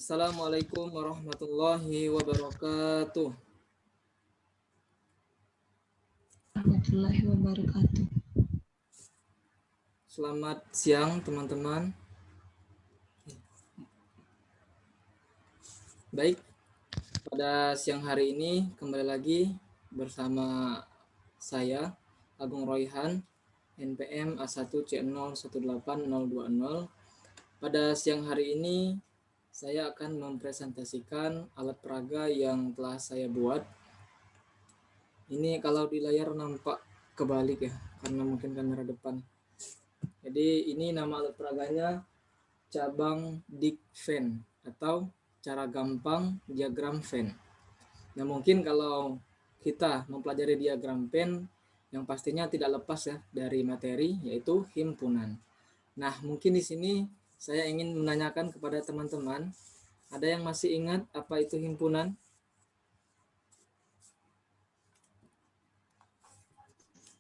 Assalamualaikum warahmatullahi wabarakatuh. Warahmatullahi wabarakatuh. Selamat siang teman-teman. Baik, pada siang hari ini kembali lagi bersama saya Agung Royhan, NPM A1C018020. Pada siang hari ini saya akan mempresentasikan alat peraga yang telah saya buat. Ini kalau di layar nampak kebalik ya, karena mungkin kamera depan. Jadi ini nama alat peraganya cabang Dick Venn atau cara gampang diagram Venn. Nah mungkin kalau kita mempelajari diagram Venn yang pastinya tidak lepas ya dari materi yaitu himpunan. Nah mungkin di sini saya ingin menanyakan kepada teman-teman, ada yang masih ingat apa itu himpunan?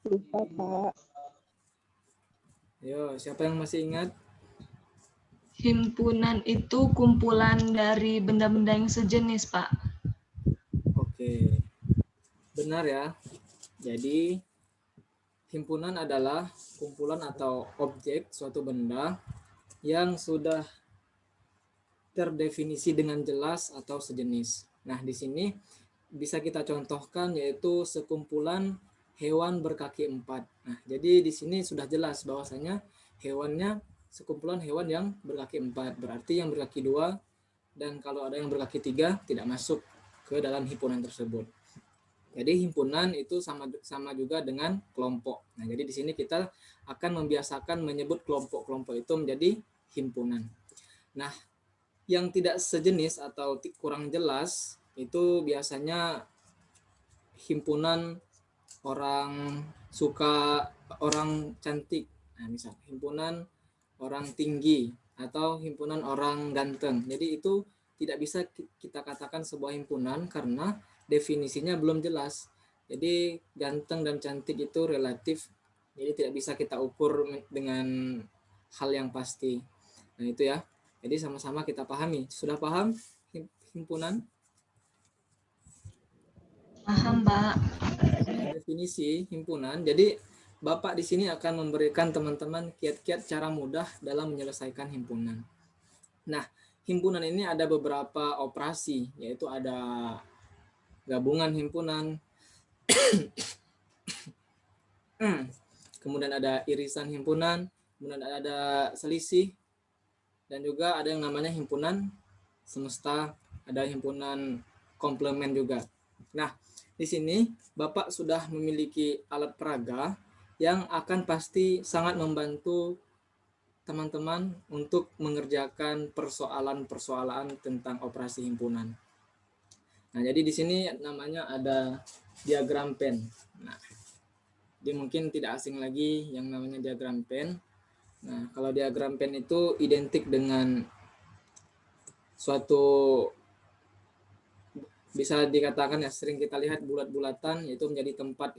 Lupa, Pak. Yo, siapa yang masih ingat? Himpunan itu kumpulan dari benda-benda yang sejenis, Pak. Oke, benar ya. Jadi himpunan adalah kumpulan atau objek suatu benda yang sudah terdefinisi dengan jelas atau sejenis. Nah, di sini bisa kita contohkan yaitu sekumpulan hewan berkaki empat. Nah, jadi di sini sudah jelas bahwasanya hewannya sekumpulan hewan yang berkaki empat. Berarti yang berkaki dua dan kalau ada yang berkaki tiga tidak masuk ke dalam himpunan tersebut. Jadi himpunan itu sama juga dengan kelompok. Nah, jadi di sini kita akan membiasakan menyebut kelompok-kelompok itu menjadi himpunan. Nah, yang tidak sejenis atau kurang jelas itu biasanya himpunan orang suka orang cantik. Nah, misal himpunan orang tinggi atau himpunan orang ganteng. Jadi itu tidak bisa kita katakan sebuah himpunan karena definisinya belum jelas. Jadi ganteng dan cantik itu relatif. Jadi tidak bisa kita ukur dengan hal yang pasti. Nah, itu ya. Jadi sama-sama kita pahami. Sudah paham himpunan? Paham, Pak. Definisi himpunan. Jadi Bapak di sini akan memberikan teman-teman kiat-kiat cara mudah dalam menyelesaikan himpunan. Nah, himpunan ini ada beberapa operasi, yaitu ada gabungan himpunan, kemudian ada irisan himpunan, kemudian ada selisih, dan juga ada yang namanya himpunan semesta, ada himpunan komplement juga. Nah, di sini Bapak sudah memiliki alat peraga yang akan pasti sangat membantu teman-teman untuk mengerjakan persoalan-persoalan tentang operasi himpunan. Nah, jadi di sini namanya ada diagram Venn. Nah, dia mungkin tidak asing lagi yang namanya diagram Venn. Nah, kalau diagram Venn itu identik dengan suatu, bisa dikatakan ya, sering kita lihat bulat-bulatan, yaitu menjadi tempat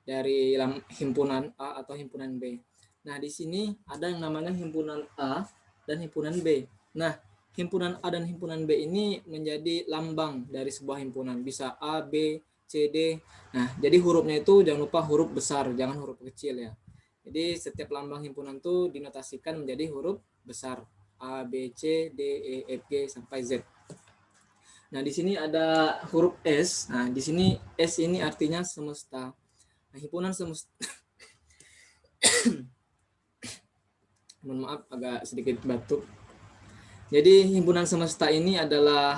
dari himpunan A atau himpunan B. Nah, di sini ada yang namanya himpunan A dan himpunan B. Nah, himpunan A dan himpunan B ini menjadi lambang dari sebuah himpunan. Bisa A, B, C, D. Nah, jadi hurufnya itu jangan lupa huruf besar, jangan huruf kecil ya. Jadi setiap lambang himpunan itu dinotasikan menjadi huruf besar. A, B, C, D, E, F, G, sampai Z. Nah, di sini ada huruf S. Nah, di sini S ini artinya semesta. Nah, himpunan semesta mohon maaf agak sedikit batuk. Jadi himpunan semesta ini adalah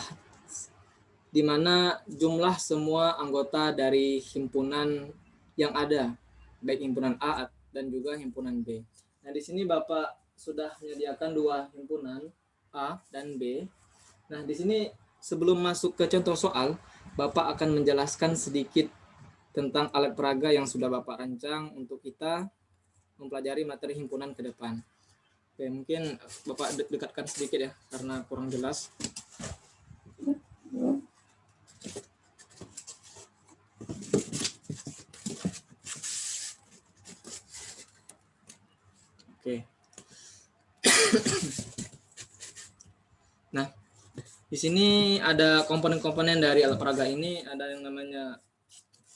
di mana jumlah semua anggota dari himpunan yang ada, baik himpunan A dan juga himpunan B. Nah, di sini Bapak sudah menyediakan dua himpunan A dan B. Nah, di sini sebelum masuk ke contoh soal, Bapak akan menjelaskan sedikit tentang alat peraga yang sudah Bapak rancang untuk kita mempelajari materi himpunan ke depan. Oke, mungkin Bapak dekatkan sedikit ya, karena kurang jelas. Oke. Nah, Di sini ada komponen-komponen dari alat peraga ini, ada yang namanya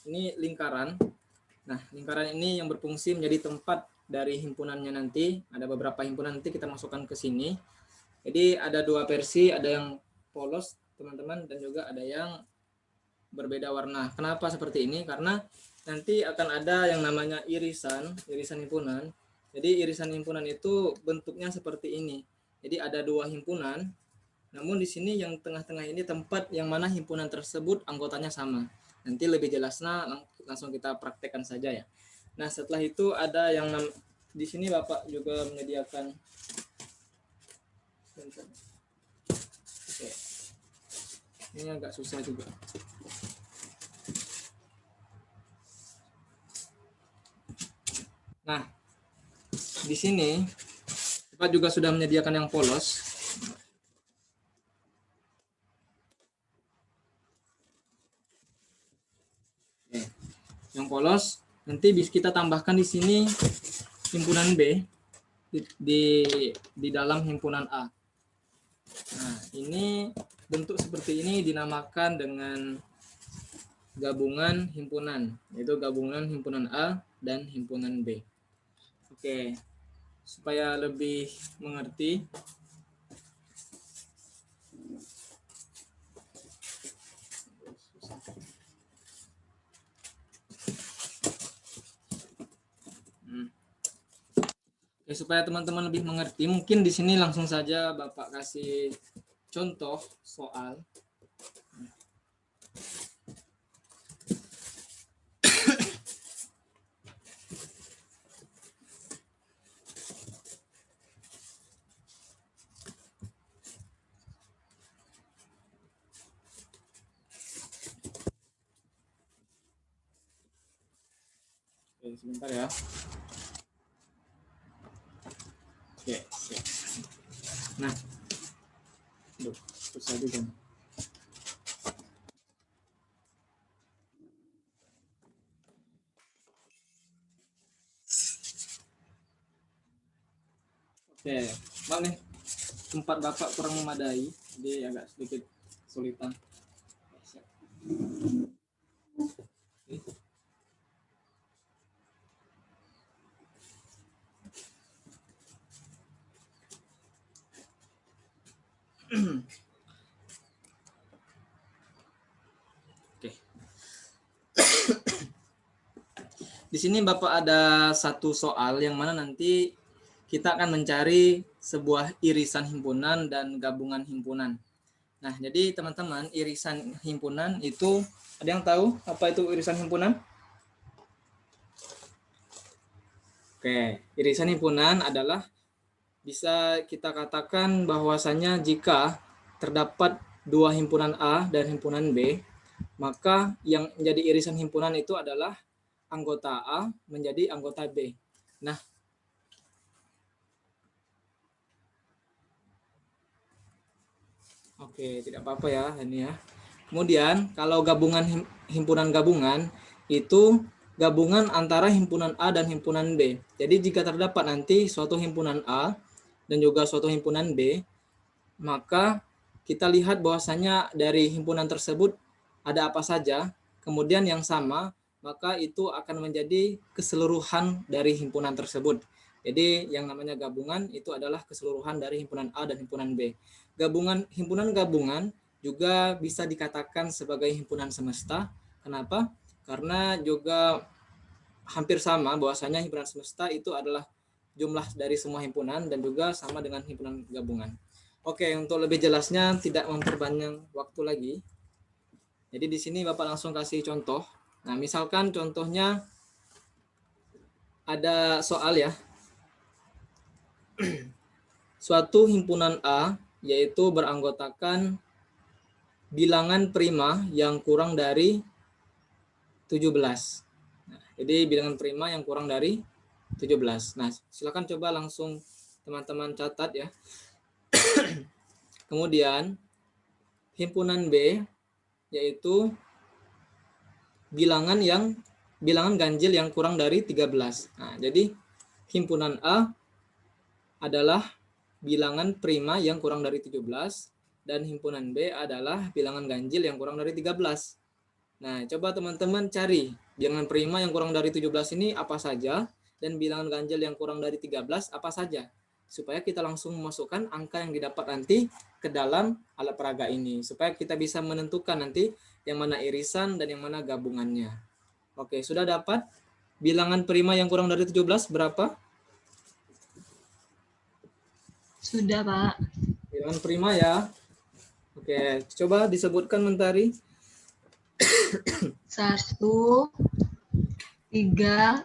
ini lingkaran. Nah, lingkaran ini yang berfungsi menjadi tempat dari himpunannya nanti. Ada beberapa himpunan nanti kita masukkan ke sini. Jadi ada dua versi, ada yang polos teman-teman dan juga ada yang berbeda warna. Kenapa seperti ini? Karena nanti akan ada yang namanya irisan himpunan. Jadi irisan himpunan itu bentuknya seperti ini. Jadi ada dua himpunan. Namun di sini yang tengah-tengah ini tempat yang mana himpunan tersebut anggotanya sama. Nanti lebih jelasnya langsung kita praktekkan saja ya. Nah, setelah itu ada yang di sini Bapak juga menyediakan. Oke. Ini agak susah juga. Nah, di sini Bapak juga sudah menyediakan yang polos. Yang polos nanti bisa kita tambahkan di sini himpunan B di dalam himpunan A. Nah, ini bentuk seperti ini dinamakan dengan gabungan himpunan, yaitu gabungan himpunan A dan himpunan B. Oke, supaya lebih mengerti. Oke, supaya teman-teman lebih mengerti, mungkin di sini langsung saja Bapak kasih contoh soal. Oke, sebentar ya. Oke, siap. Nah, susah juga. Oke, maaf nih, tempat Bapak kurang memadai, jadi agak sedikit kesulitan. Oke. Di sini Bapak ada satu soal yang mana nanti kita akan mencari sebuah irisan himpunan dan gabungan himpunan. Nah, jadi teman-teman, irisan himpunan itu ada yang tahu apa itu irisan himpunan? Oke, irisan himpunan adalah bisa kita katakan bahwasanya jika terdapat dua himpunan A dan himpunan B, maka yang menjadi irisan himpunan itu adalah anggota A menjadi anggota B. Nah, oke, tidak apa-apa ya ini ya. Kemudian kalau himpunan gabungan itu gabungan antara himpunan A dan himpunan B. Jadi jika terdapat nanti suatu himpunan A dan juga suatu himpunan B, maka kita lihat bahwasanya dari himpunan tersebut ada apa saja, kemudian yang sama, maka itu akan menjadi keseluruhan dari himpunan tersebut. Jadi yang namanya gabungan itu adalah keseluruhan dari himpunan A dan himpunan B. Himpunan gabungan juga bisa dikatakan sebagai himpunan semesta. Kenapa? Karena juga hampir sama bahwasanya himpunan semesta itu adalah jumlah dari semua himpunan dan juga sama dengan himpunan gabungan. Oke, untuk lebih jelasnya tidak memperpanjang waktu lagi. Jadi di sini Bapak langsung kasih contoh. Nah, misalkan contohnya ada soal ya. Suatu himpunan A yaitu beranggotakan bilangan prima yang kurang dari 17. Nah, jadi bilangan prima yang kurang dari 17. Nah, silakan coba langsung teman-teman catat ya. Kemudian himpunan B yaitu bilangan ganjil yang kurang dari 13. Nah, jadi himpunan A adalah bilangan prima yang kurang dari 17 dan himpunan B adalah bilangan ganjil yang kurang dari 13. Nah, coba teman-teman cari bilangan prima yang kurang dari 17 ini apa saja, dan bilangan ganjil yang kurang dari 13 apa saja. Supaya kita langsung memasukkan angka yang didapat nanti ke dalam alat peraga ini. Supaya kita bisa menentukan nanti yang mana irisan dan yang mana gabungannya. Oke, sudah dapat bilangan prima yang kurang dari 17 berapa? Sudah, Pak. Bilangan prima ya. Oke, coba disebutkan Mentari. 1, 3,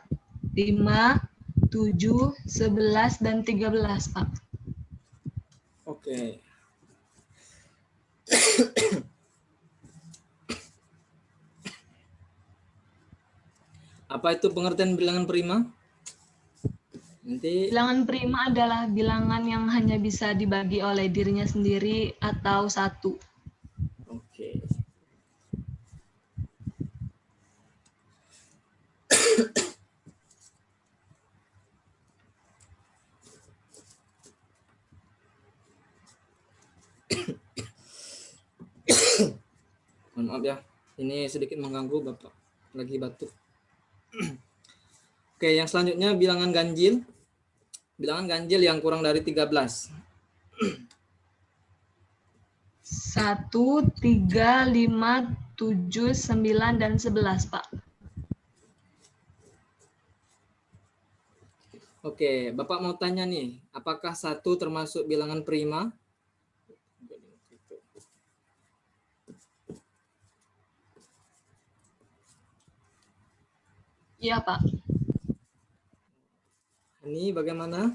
5, 7, 11, dan 13, Pak. Oke. Apa itu pengertian bilangan prima? Nanti Bilangan prima adalah bilangan yang hanya bisa dibagi oleh dirinya sendiri atau satu. oke. Mohon maaf ya, ini sedikit mengganggu Bapak, lagi batuk. Oke, yang selanjutnya bilangan ganjil. Bilangan ganjil yang kurang dari 13. 1, 3, 5, 7, 9, dan 11, Pak. Oke, Bapak mau tanya nih, apakah 1 termasuk bilangan prima? Iya, Pak. Ini bagaimana?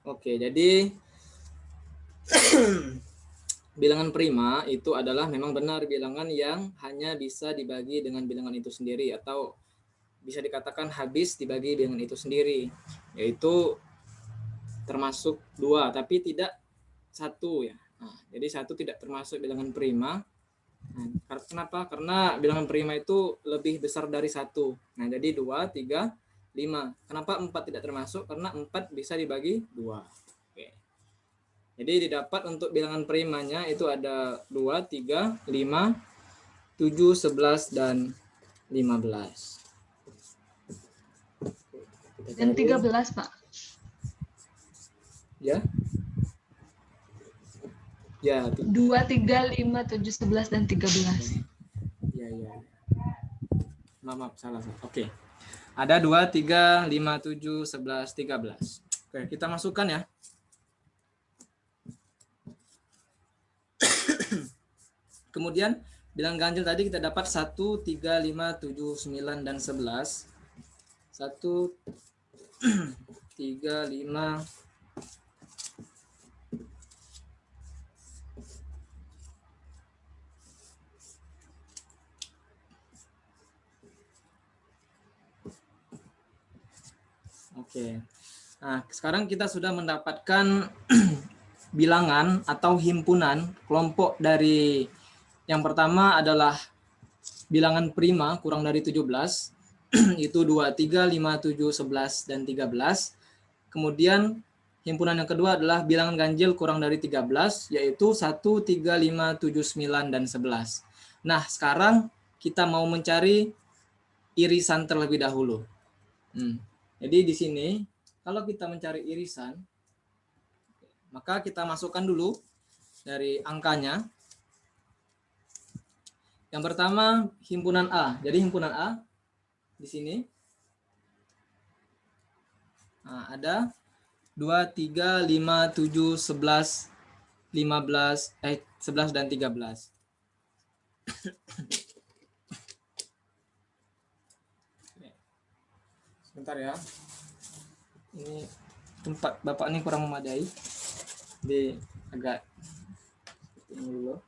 Oke, jadi bilangan prima itu adalah memang benar bilangan yang hanya bisa dibagi dengan bilangan itu sendiri, atau bisa dikatakan habis dibagi bilangan itu sendiri, yaitu termasuk 2 tapi tidak 1 ya. Nah, jadi 1 tidak termasuk bilangan prima. Nah, kenapa? Karena bilangan prima itu lebih besar dari 1. Nah, jadi 2, 3, 5. Kenapa 4 tidak termasuk? Karena 4 bisa dibagi 2. Oke. Jadi didapat untuk bilangan primanya itu ada 2, 3, 5, 7, 11, dan 15. Dan 13, Pak. Ya. Ya, 2, 3, 5, 7, 11, dan 13. ya. Maaf, salah. Oke. Ada 2, 3, 5, 7, 11, 13. Oke, kita masukkan ya. Kemudian bilangan ganjil tadi kita dapat 1, 3, 5, 7, 9, dan 11. 1, 3, 5, Oke. Nah, sekarang kita sudah mendapatkan bilangan atau himpunan kelompok dari yang pertama adalah bilangan prima kurang dari 17. Itu 2, 3, 5, 7, 11, dan 13. Kemudian himpunan yang kedua adalah bilangan ganjil kurang dari 13, yaitu 1, 3, 5, 7, 9, dan 11. Nah, sekarang kita mau mencari irisan terlebih dahulu. Jadi di sini kalau kita mencari irisan, maka kita masukkan dulu dari angkanya. Yang pertama himpunan A. Jadi himpunan A di sini ada 2, 3, 5, 7, 11, 11 dan 13. Sebentar ya. Ini tempat Bapak ini kurang memadai. Jadi agak ini dulu.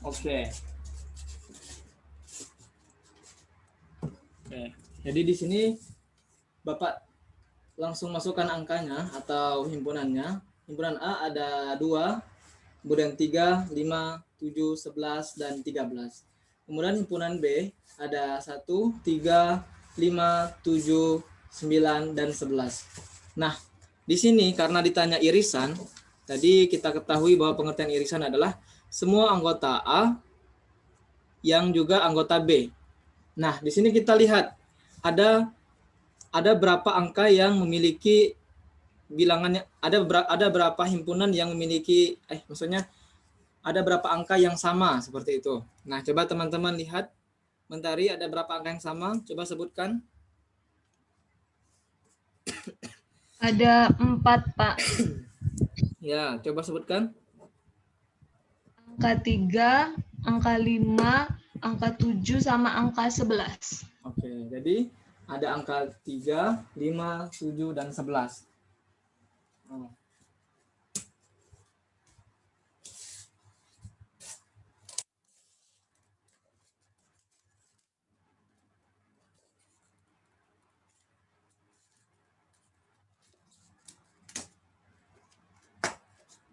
Oke. Oke. Jadi di sini Bapak langsung masukkan angkanya atau himpunannya. Himpunan A ada 2, kemudian 3, 5, 7, 11, dan 13. Kemudian himpunan B ada 1, 3, 5, 7, 9, dan 11. Nah, di sini karena ditanya irisan, tadi kita ketahui bahwa pengertian irisan adalah semua anggota A yang juga anggota B. Nah, di sini kita lihat ada berapa angka yang memiliki bilangannya, ada berapa himpunan yang memiliki maksudnya ada berapa angka yang sama seperti itu. Nah, coba teman-teman lihat, Mentari ada berapa angka yang sama? Coba sebutkan. Ada 4, Pak. Ya, coba sebutkan. Angka 3, angka 5, angka 7, sama angka 11. Oke, jadi ada angka 3, 5, 7, dan 11. Oh.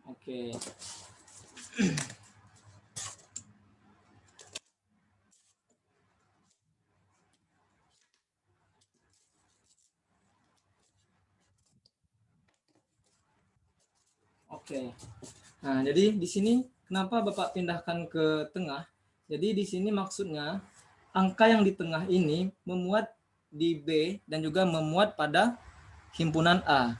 Oke. Oke. Nah, jadi di sini kenapa Bapak pindahkan ke tengah? Jadi di sini maksudnya angka yang di tengah ini memuat di B dan juga memuat pada himpunan A.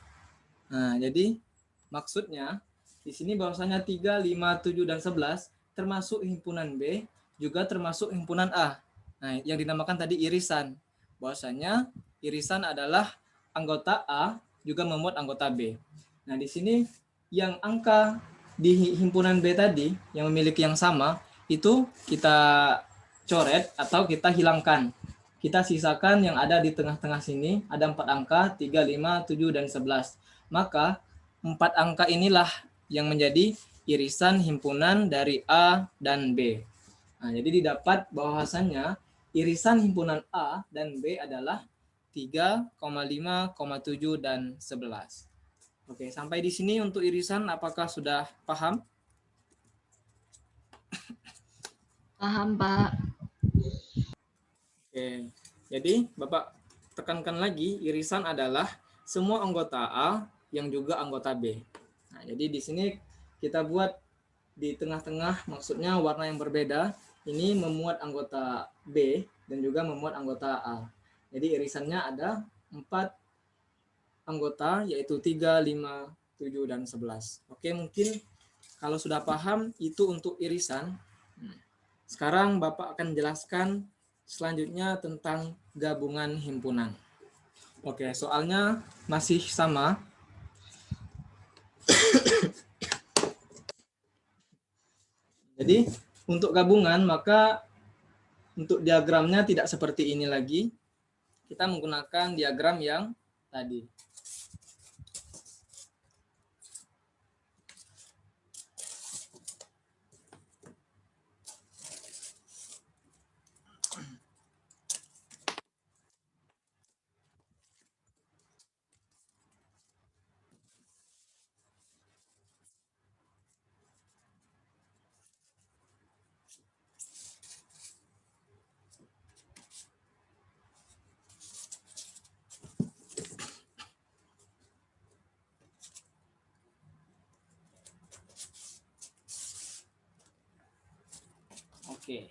Nah, jadi maksudnya di sini bahwasanya 3, 5, 7, dan 11 termasuk himpunan B, juga termasuk himpunan A. Nah, yang dinamakan tadi irisan. Bahwasanya irisan adalah anggota A juga memuat anggota B. Nah, di sini yang angka di himpunan B tadi yang memiliki yang sama itu kita coret atau kita hilangkan. Kita sisakan yang ada di tengah-tengah sini, ada 4 angka, 3, 5, 7, dan 11. Maka 4 angka inilah yang menjadi irisan himpunan dari A dan B. Nah, jadi didapat bahwasannya irisan himpunan A dan B adalah 3, 5, 7, dan 11. Oke, sampai di sini untuk irisan apakah sudah paham? Paham, Pak. Oke, jadi Bapak tekankan lagi, irisan adalah semua anggota A yang juga anggota B. Nah, jadi di sini kita buat di tengah-tengah, maksudnya warna yang berbeda, ini memuat anggota B dan juga memuat anggota A. Jadi irisannya ada 4 anggota, yaitu 3, 5, 7, dan 11. Oke, mungkin kalau sudah paham itu untuk irisan. Sekarang Bapak akan jelaskan selanjutnya tentang gabungan himpunan. Oke, soalnya masih sama. Jadi untuk gabungan maka untuk diagramnya tidak seperti ini lagi. Kita menggunakan diagram yang tadi. Oke.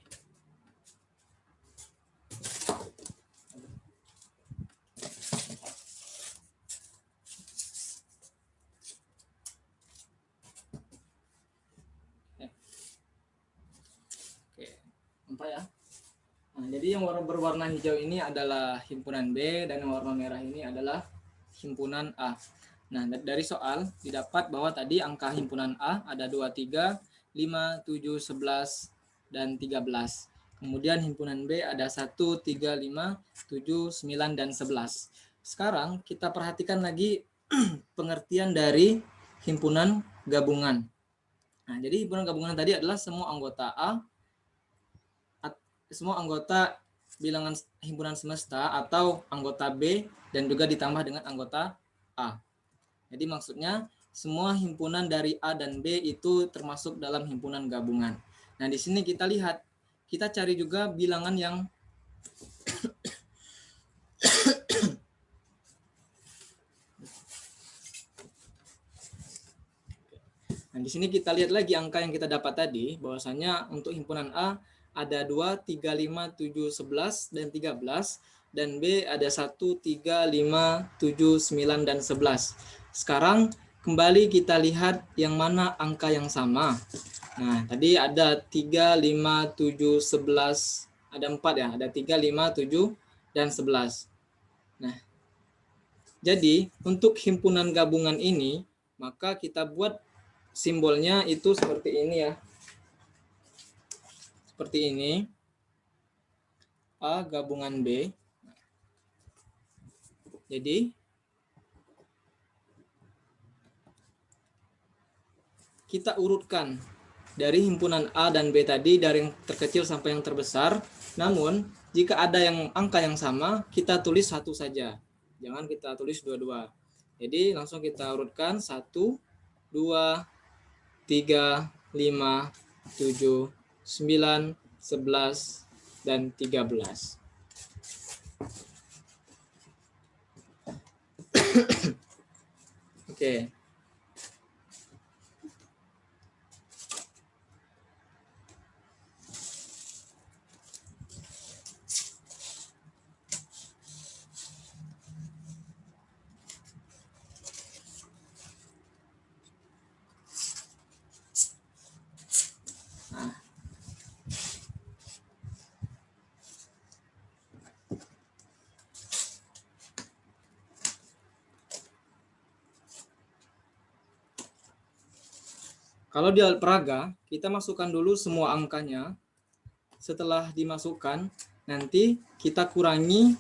Oke, ya. Nah, jadi yang berwarna hijau ini adalah himpunan B dan yang warna merah ini adalah himpunan A. Nah, dari soal didapat bahwa tadi angka himpunan A ada 2, 3, 5, 7, 11, dan 13. Kemudian himpunan B ada 1, 3, 5, 7, 9, dan 11. Sekarang kita perhatikan lagi pengertian dari himpunan gabungan. Nah, jadi himpunan gabungan tadi adalah semua anggota A semua anggota bilangan himpunan semesta atau anggota B dan juga ditambah dengan anggota A. Jadi maksudnya semua himpunan dari A dan B itu termasuk dalam himpunan gabungan. Nah, di sini kita lihat, kita cari juga bilangan yang Nah, di sini kita lihat lagi angka yang kita dapat tadi, bahwasanya untuk himpunan A ada 2, 3, 5, 7, 11, dan 13, dan B ada 1, 3, 5, 7, 9, dan 11. Sekarang kembali kita lihat yang mana angka yang sama. Nah, tadi ada 3, 5, 7, 11, ada 4 ya, ada 3, 5, 7, dan 11. Nah, jadi untuk himpunan gabungan ini, maka kita buat simbolnya itu seperti ini ya. Seperti ini. A gabungan B. Jadi kita urutkan dari himpunan A dan B tadi dari yang terkecil sampai yang terbesar. Namun jika ada yang angka yang sama, kita tulis satu saja. Jangan kita tulis dua-dua. Jadi langsung kita urutkan 1, 2, 3, 5, 7, 9, 11, dan 13. Oke. Kalau di Alpraga, kita masukkan dulu semua angkanya. Setelah dimasukkan, nanti kita kurangi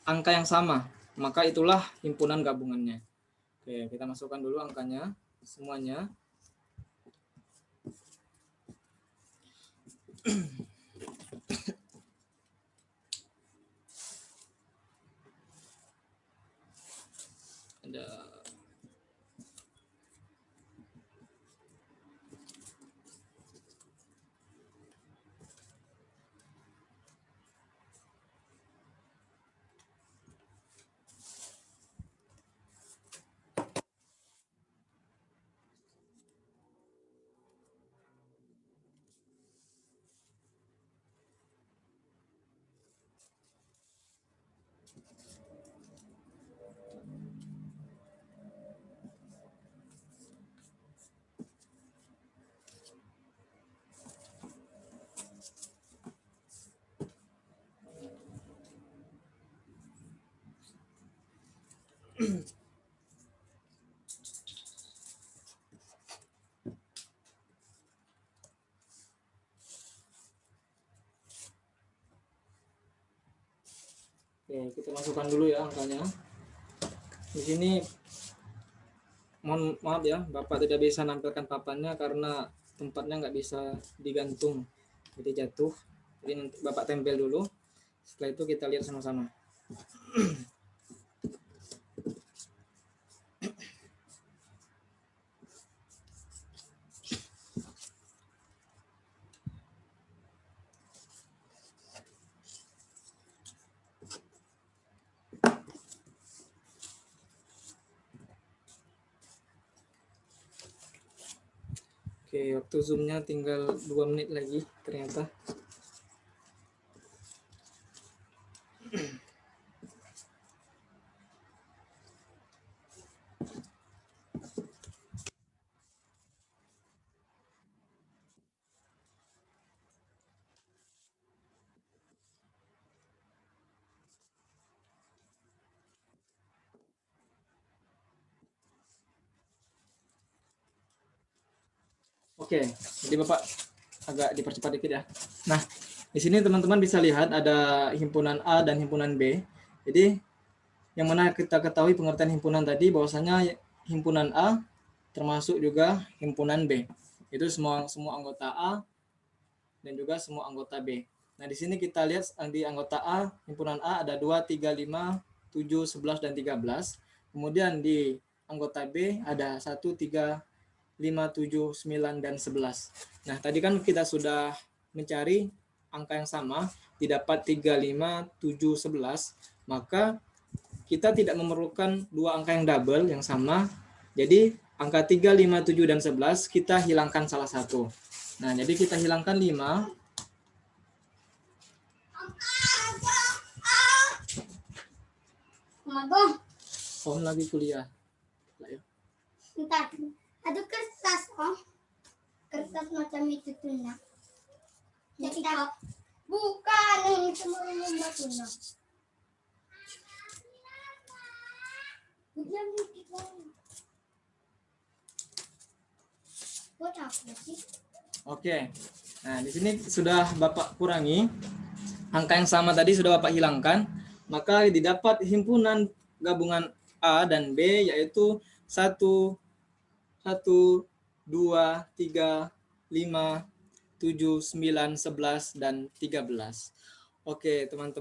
angka yang sama. Maka itulah himpunan gabungannya. Oke, kita masukkan dulu angkanya, semuanya. Ada Oke, kita masukkan dulu ya angkanya. Di sini mohon maaf ya, Bapak tidak bisa nampilkan papannya karena tempatnya nggak bisa digantung, jadi jatuh. Jadi nanti Bapak tempel dulu. Setelah itu kita lihat sama-sama. Oke, waktu zoomnya tinggal 2 menit lagi ternyata. Oke, jadi Bapak agak dipercepat dikit ya. Nah, di sini teman-teman bisa lihat ada himpunan A dan himpunan B. Jadi yang mana kita ketahui pengertian himpunan tadi bahwasanya himpunan A termasuk juga himpunan B. Itu semua anggota A dan juga semua anggota B. Nah, di sini kita lihat di anggota A, himpunan A ada 2, 3, 5, 7, 11, dan 13. Kemudian di anggota B ada 1, 3, 5, 7, 9, dan 11. Nah, tadi kan kita sudah mencari angka yang sama, didapat 3, 5, 7, 11. Maka kita tidak memerlukan dua angka yang double, yang sama. Jadi, angka 3, 5, 7, dan 11 kita hilangkan salah satu. Nah, jadi kita hilangkan 5. Om lagi kuliah. Bentar, ada kertas, Om. Kertas macam itu tuna. Jadi bukan ini semua lumba tuna. Bukan itu. Buat apa sih? Oke. Nah, di sini sudah Bapak kurangi. Angka yang sama tadi sudah Bapak hilangkan. Maka didapat himpunan gabungan A dan B yaitu 1, 1, 2, 3, 5, 7, 9, 11, dan 13. Oke, teman-teman.